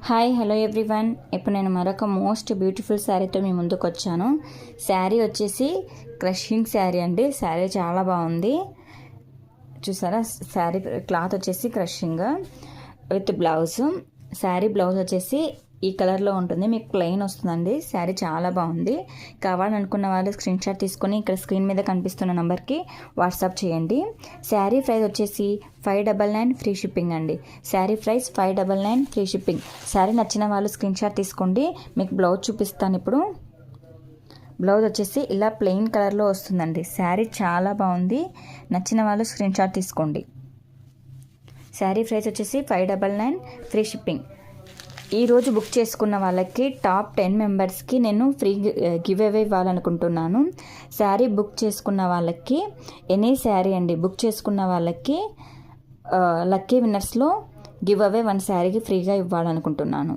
Hi hello everyone. ఇప్పుడు నేను మరొక మోస్ట్ బ్యూటిఫుల్ శారీతో మీ ముందుకు వచ్చాను. శారీ వచ్చేసి క్రషింగ్ శారీ అండి. శారీ చాలా బాగుంది. చూసారా, శారీ క్లాత్ వచ్చేసి crushing with blouse. Sari blouse వచ్చేసి ఈ కలర్లో ఉంటుంది, మీకు ప్లెయిన్ వస్తుందండి. శారీ చాలా బాగుంది. కావాలనుకున్న వాళ్ళు స్క్రీన్ షాట్ తీసుకొని ఇక్కడ స్క్రీన్ మీద కనిపిస్తున్న నెంబర్కి వాట్సాప్ చేయండి. శారీ ప్రైస్ వచ్చేసి 599 ఫ్రీ షిప్పింగ్ అండి. Sari price 599 free shipping. Sari నచ్చిన వాళ్ళు స్క్రీన్ షాట్ తీసుకోండి. మీకు బ్లౌజ్ చూపిస్తాను ఇప్పుడు. బ్లౌజ్ వచ్చేసి ఇలా ప్లెయిన్ కలర్లో వస్తుందండి. శారీ చాలా బాగుంది. నచ్చిన వాళ్ళు స్క్రీన్ షాట్ తీసుకోండి. శారీ ప్రైస్ వచ్చేసి 599 ఫ్రీ షిప్పింగ్. ఈరోజు బుక్ చేసుకున్న వాళ్ళకి టాప్ 10 మెంబర్స్కి నేను ఫ్రీ గివ్ అవే ఇవ్వాలనుకుంటున్నాను. శారీ బుక్ చేసుకున్న వాళ్ళకి ఎనీ శారీ అండి, బుక్ చేసుకున్న వాళ్ళకి లక్కీ విన్నర్స్లో గివ్ అవే 1 శారీకి ఫ్రీగా ఇవ్వాలనుకుంటున్నాను.